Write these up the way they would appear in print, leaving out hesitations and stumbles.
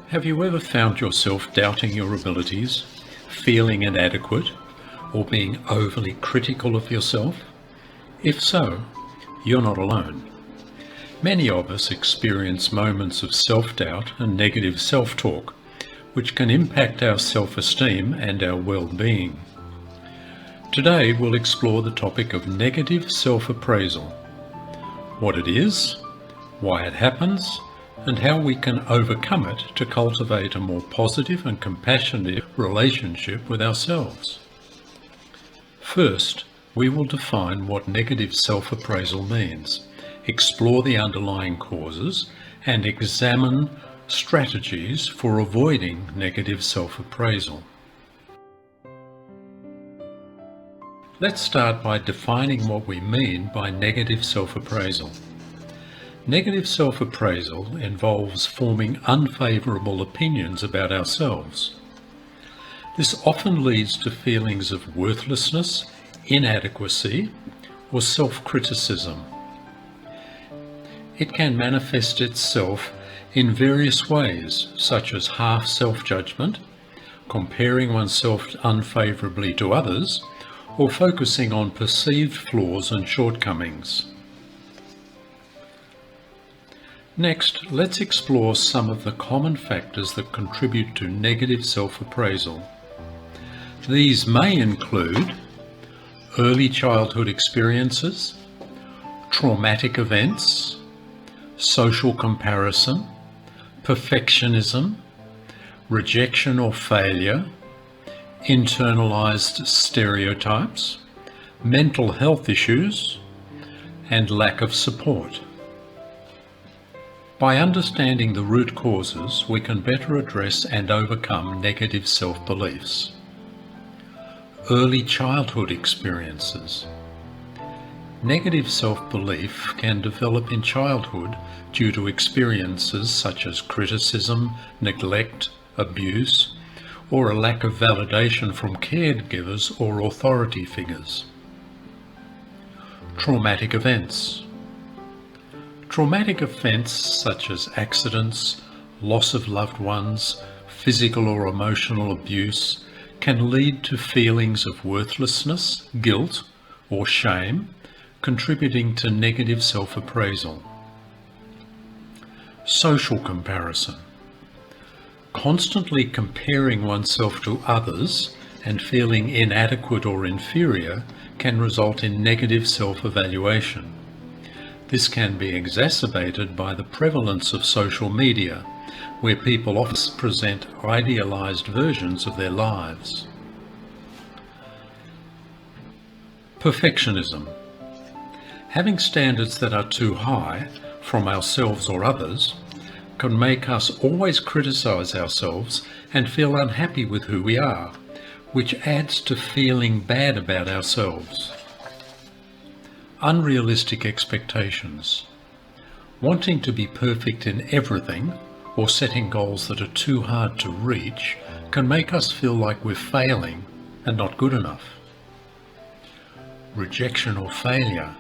Have you ever found yourself doubting your abilities, feeling inadequate, or being overly critical of yourself? If so, you're not alone. Many of us experience moments of self-doubt and negative self-talk, which can impact our self-esteem and our well-being. Today we'll explore the topic of negative self-appraisal, what it is, why it happens, and how we can overcome it to cultivate a more positive and compassionate relationship with ourselves. First, we will define what negative self-appraisal means, explore the underlying causes, and examine strategies for avoiding negative self-appraisal. Let's start by defining what we mean by negative self-appraisal. Negative self-appraisal involves forming unfavourable opinions about ourselves. This often leads to feelings of worthlessness, inadequacy, or self-criticism. It can manifest itself in various ways, such as half self-judgment, comparing oneself unfavourably to others, or focusing on perceived flaws and shortcomings. Next, let's explore some of the common factors that contribute to negative self-appraisal. These may include early childhood experiences, traumatic events, social comparison, perfectionism, rejection or failure, internalized stereotypes, mental health issues, and lack of support. By understanding the root causes, we can better address and overcome negative self-beliefs. Early childhood experiences. Negative self-belief can develop in childhood due to experiences such as criticism, neglect, abuse, or a lack of validation from caregivers or authority figures. Traumatic events. Traumatic events such as accidents, loss of loved ones, physical or emotional abuse can lead to feelings of worthlessness, guilt, or shame, contributing to negative self-appraisal. Social comparison. Constantly comparing oneself to others and feeling inadequate or inferior can result in negative self-evaluation. This can be exacerbated by the prevalence of social media, where people often present idealized versions of their lives. Perfectionism. Having standards that are too high from ourselves or others can make us always criticize ourselves and feel unhappy with who we are, which adds to feeling bad about ourselves. Unrealistic expectations. Wanting to be perfect in everything or setting goals that are too hard to reach can make us feel like we're failing and not good enough. Rejection or failure.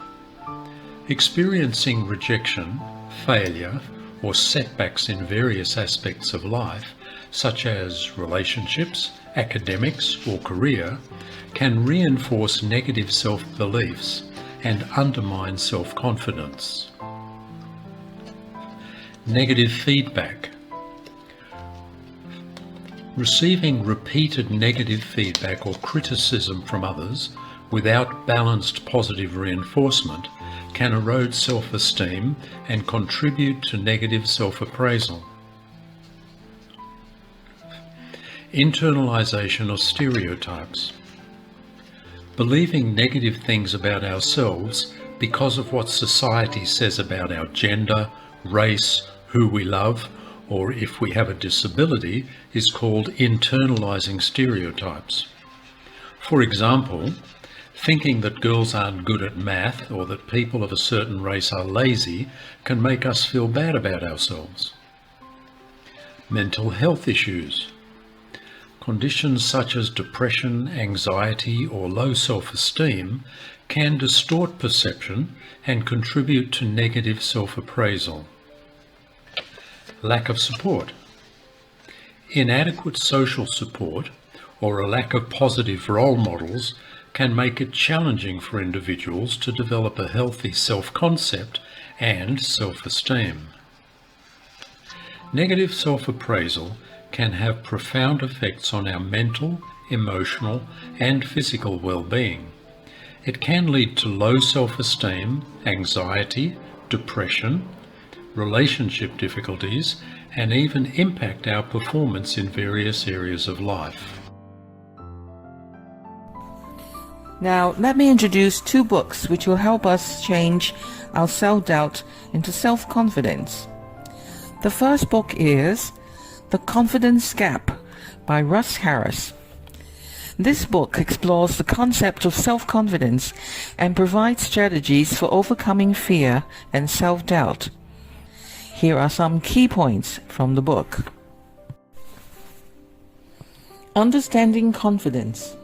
Experiencing rejection, failure, or setbacks in various aspects of life, such as relationships, academics, or career, can reinforce negative self-beliefs and undermine self-confidence. Negative feedback. Receiving repeated negative feedback or criticism from others without balanced positive reinforcement can erode self-esteem and contribute to negative self-appraisal. Internalization of stereotypes. Believing negative things about ourselves because of what society says about our gender, race, who we love, or if we have a disability, is called internalizing stereotypes. For example, thinking that girls aren't good at math or that people of a certain race are lazy can make us feel bad about ourselves. Mental health issues. Conditions such as depression, anxiety, or low self-esteem can distort perception and contribute to negative self-appraisal. Lack of support. Inadequate social support or a lack of positive role models can make it challenging for individuals to develop a healthy self-concept and self-esteem. Negative self-appraisal can have profound effects on our mental, emotional, and physical well-being. It can lead to low self-esteem, anxiety, depression, relationship difficulties, and even impact our performance in various areas of life. Now, let me introduce 2 books which will help us change our self-doubt into self-confidence. The first book is The Confidence Gap by Russ Harris. This book explores the concept of self-confidence and provides strategies for overcoming fear and self-doubt. Here are some key points from the book. Understanding confidence.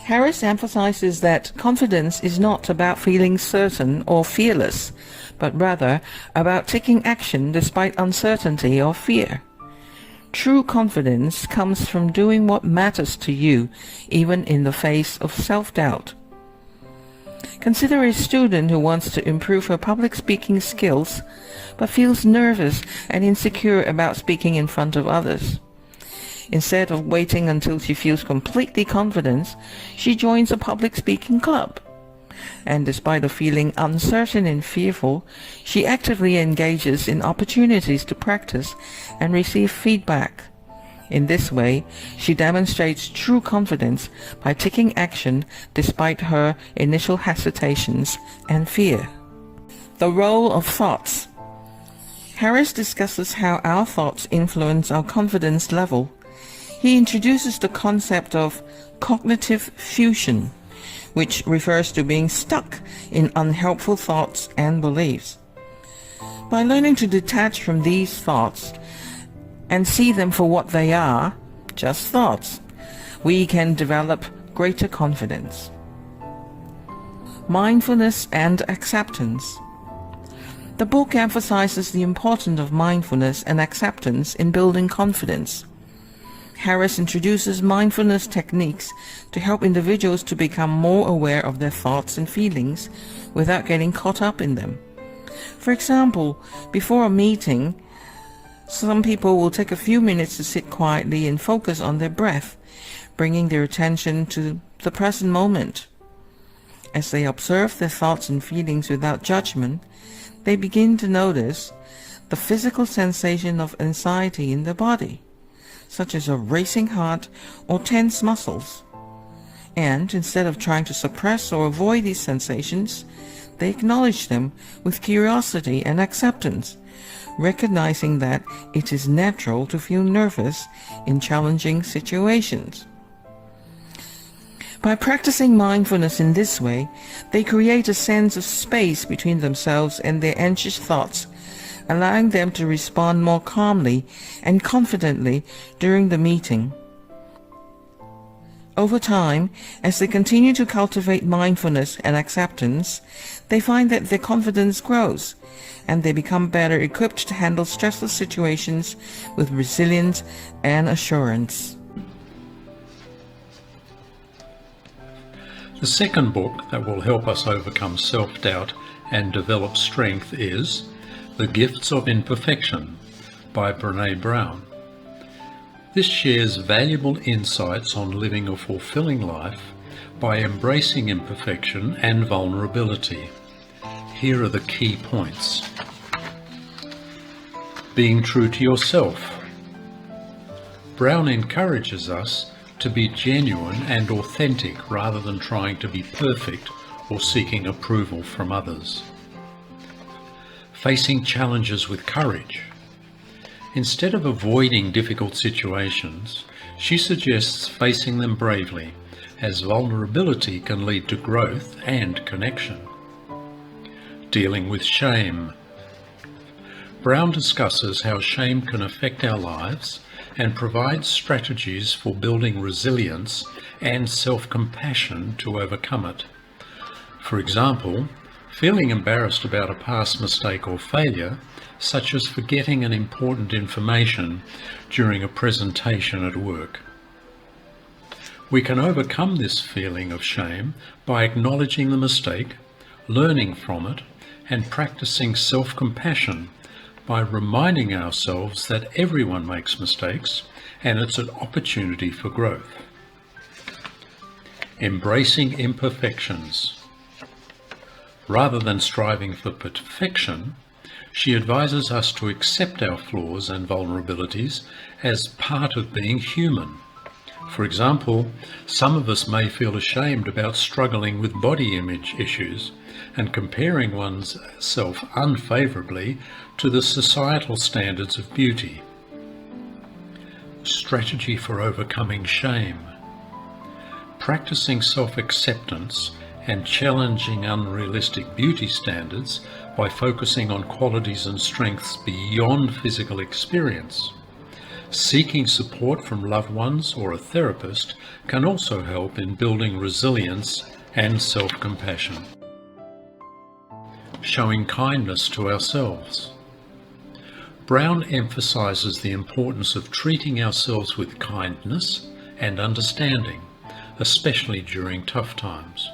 Harris emphasizes that confidence is not about feeling certain or fearless, but rather about taking action despite uncertainty or fear. True confidence comes from doing what matters to you, even in the face of self-doubt. Consider a student who wants to improve her public speaking skills, but feels nervous and insecure about speaking in front of others. Instead of waiting until she feels completely confident, she joins a public speaking club. And despite of feeling uncertain and fearful, she actively engages in opportunities to practice and receive feedback. In this way, she demonstrates true confidence by taking action despite her initial hesitations and fear. The role of thoughts. Harris discusses how our thoughts influence our confidence level. He introduces the concept of cognitive fusion, which refers to being stuck in unhelpful thoughts and beliefs. By learning to detach from these thoughts and see them for what they are, just thoughts, we can develop greater confidence. Mindfulness and acceptance. The book emphasizes the importance of mindfulness and acceptance in building confidence. Harris introduces mindfulness techniques to help individuals to become more aware of their thoughts and feelings without getting caught up in them. For example, before a meeting, some people will take a few minutes to sit quietly and focus on their breath, bringing their attention to the present moment. As they observe their thoughts and feelings without judgment, they begin to notice the physical sensation of anxiety in their body, such as a racing heart or tense muscles. And instead of trying to suppress or avoid these sensations, they acknowledge them with curiosity and acceptance, recognizing that it is natural to feel nervous in challenging situations. By practicing mindfulness in this way, they create a sense of space between themselves and their anxious thoughts, allowing them to respond more calmly and confidently during the meeting. Over time, as they continue to cultivate mindfulness and acceptance, they find that their confidence grows, and they become better equipped to handle stressful situations with resilience and assurance. The second book that will help us overcome self-doubt and develop strength is The Gifts of Imperfection by Brené Brown. This shares valuable insights on living a fulfilling life by embracing imperfection and vulnerability. Here are the key points. Being true to yourself. Brown encourages us to be genuine and authentic rather than trying to be perfect or seeking approval from others. Facing challenges with courage. Instead of avoiding difficult situations, she suggests facing them bravely, as vulnerability can lead to growth and connection. Dealing with shame. Brown discusses how shame can affect our lives and provides strategies for building resilience and self-compassion to overcome it. For example, feeling embarrassed about a past mistake or failure such as forgetting an important information during a presentation at work. We can overcome this feeling of shame by acknowledging the mistake, learning from it, and practicing self-compassion by reminding ourselves that everyone makes mistakes and it's an opportunity for growth. Embracing imperfections. Rather than striving for perfection, she advises us to accept our flaws and vulnerabilities as part of being human. For example, some of us may feel ashamed about struggling with body image issues and comparing oneself unfavourably to the societal standards of beauty. Strategy for overcoming shame. Practicing self-acceptance and challenging unrealistic beauty standards by focusing on qualities and strengths beyond physical experience. Seeking support from loved ones or a therapist can also help in building resilience and self-compassion. Showing kindness to ourselves. Brown emphasises the importance of treating ourselves with kindness and understanding, especially during tough times.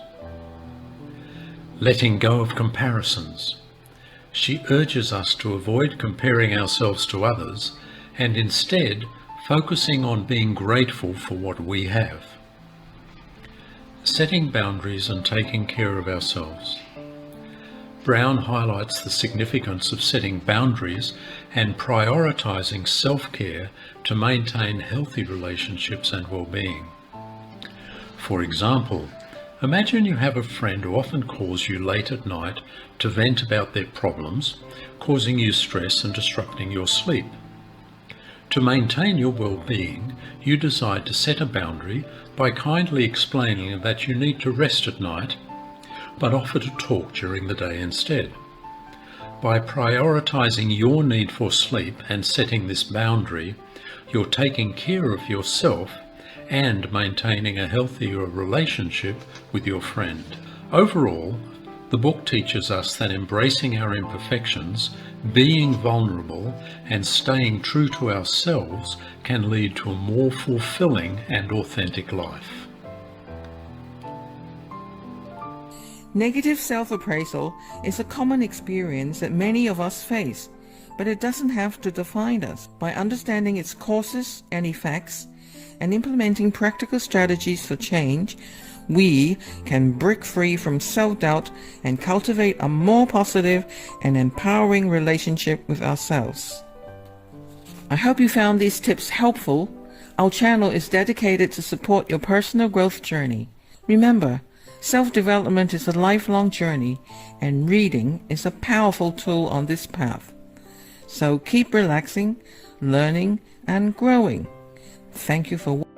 Letting go of comparisons. She urges us to avoid comparing ourselves to others and instead focusing on being grateful for what we have. Setting boundaries and taking care of ourselves. Brown highlights the significance of setting boundaries and prioritising self-care to maintain healthy relationships and well-being. For example, imagine you have a friend who often calls you late at night to vent about their problems, causing you stress and disrupting your sleep. To maintain your well-being, you decide to set a boundary by kindly explaining that you need to rest at night, but offer to talk during the day instead. By prioritising your need for sleep and setting this boundary, you're taking care of yourself and maintaining a healthier relationship with your friend. Overall, the book teaches us that embracing our imperfections, being vulnerable, and staying true to ourselves can lead to a more fulfilling and authentic life. Negative self-appraisal is a common experience that many of us face, but it doesn't have to define us. By understanding its causes and effects and implementing practical strategies for change, we can break free from self-doubt and cultivate a more positive and empowering relationship with ourselves. I hope you found these tips helpful. Our channel is dedicated to support your personal growth journey. Remember, self-development is a lifelong journey, and reading is a powerful tool on this path. So keep relaxing, learning, and growing. Thank you for watching.